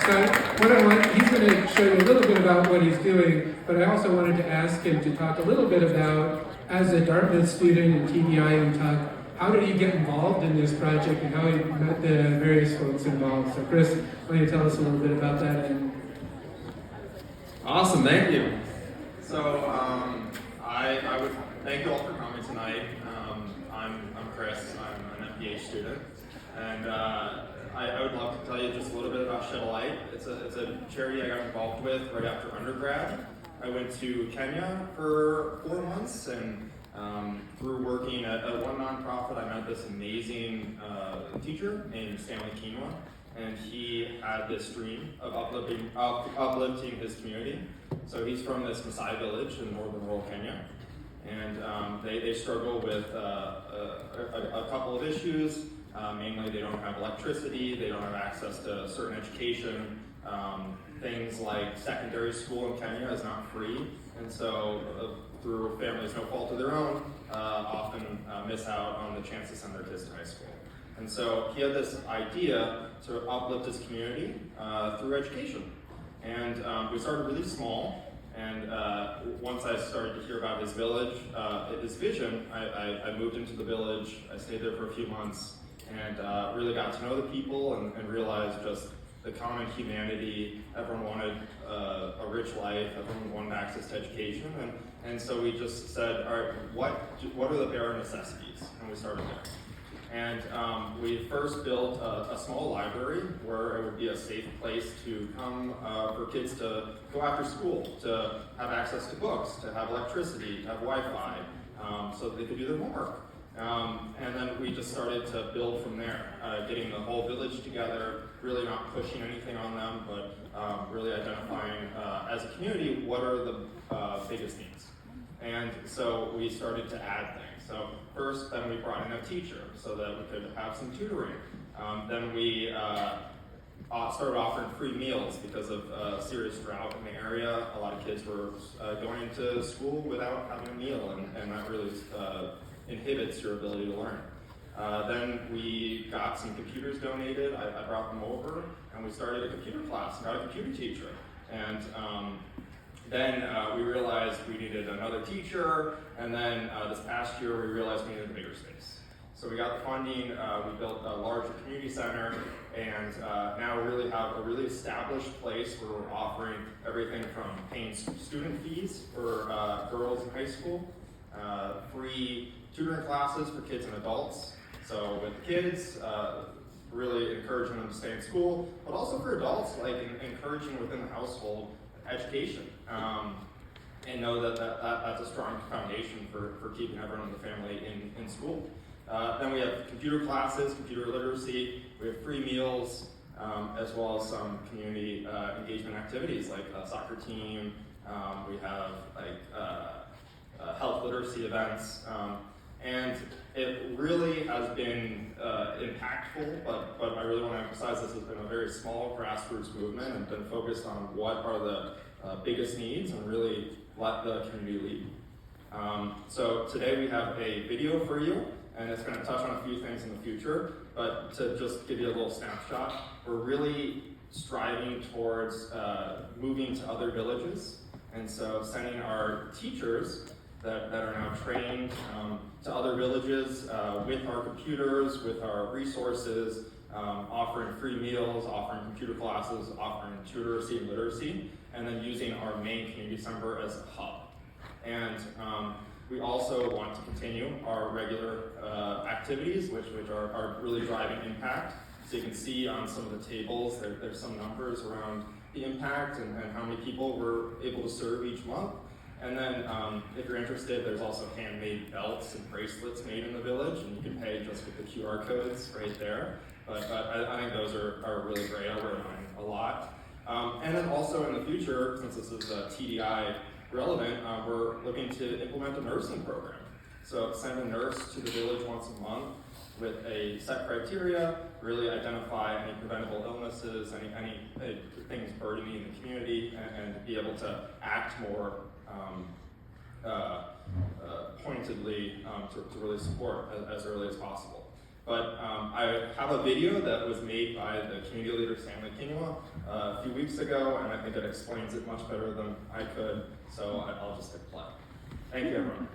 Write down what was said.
He's going to show you a little bit about what he's doing, but I also wanted to ask him to talk a little bit about, as a Dartmouth student in TDI and Tuck, how did he get involved in this project and how he met the various folks involved. So Chris, why don't you tell us a little bit about that? Awesome, thank you. So I would thank you all for coming tonight. I'm Chris, I'm an MPH student, and I would love to tell you just a little bit about Shed a Light. It's a charity I got involved with right after undergrad. I went to Kenya for 4 months, and through working at one nonprofit, I met this amazing teacher named Stanley Quinoa, and he had this dream of uplifting his community. So he's from this Maasai village in northern rural Kenya, and they struggle with a couple of issues. Mainly, they don't have electricity, they don't have access to certain education. Things like secondary school in Kenya is not free, and so through families no fault of their own, often miss out on the chance to send their kids to high school. And so he had this idea to uplift his community through education. And we started really small, and once I started to hear about his village, his vision, I moved into the village. I stayed there for a few months, and really got to know the people and realized just the common humanity. Everyone wanted a rich life, everyone wanted access to education, and so we just said, all right, what are the bare necessities? And we started there. And we first built a small library where it would be a safe place to come for kids to go after school, to have access to books, to have electricity, to have Wi-Fi, so that they could do their homework. And then we just started to build from there, getting the whole village together, really not pushing anything on them, but really identifying as a community what are the biggest needs. And so we started to add things. So first, then we brought in a teacher so that we could have some tutoring. Then we started offering free meals because of serious drought in the area. A lot of kids were going into school without having a meal, and that really inhibits your ability to learn. Then we got some computers donated. I brought them over, and we started a computer class, got a computer teacher. And then we realized we needed another teacher, and then this past year we realized we needed a bigger space. So we got the funding, we built a larger community center, and now we really have a really established place where we're offering everything from paying student fees for girls in high school, free tutoring classes for kids and adults. So with kids, really encouraging them to stay in school, but also for adults, like encouraging within the household education, and know that that's a strong foundation for keeping everyone in the family in school. Then we have computer classes, computer literacy, we have free meals, as well as some community engagement activities like a soccer team, we have like health literacy events, and it really has been impactful, but I really want to emphasize this has been a very small grassroots movement and been focused on what are the biggest needs and really let the community lead. So today we have a video for you, and it's going to touch on a few things in the future, but to just give you a little snapshot, we're really striving towards moving to other villages, and so sending our teachers that are now trained to other villages with our computers, with our resources, offering free meals, offering computer classes, offering tuteracy and literacy, and then using our main community center as a hub. And we also want to continue our regular activities, which are really driving impact. So you can see on some of the tables, there's some numbers around the impact and how many people we're able to serve each month. And then if you're interested, there's also handmade belts and bracelets made in the village, and you can pay just with the QR codes right there. But I think those are really great. I wear mine a lot. And then also in the future, since this is TDI relevant, we're looking to implement a nursing program. So send a nurse to the village once a month with a set criteria, really identify any preventable illnesses, any things burdening the community, and be able to act more pointedly to really support as early as possible. But I have a video that was made by the community leader Stanley Kinglaw a few weeks ago, and I think it explains it much better than I could, so I'll just hit play. Thank you, everyone.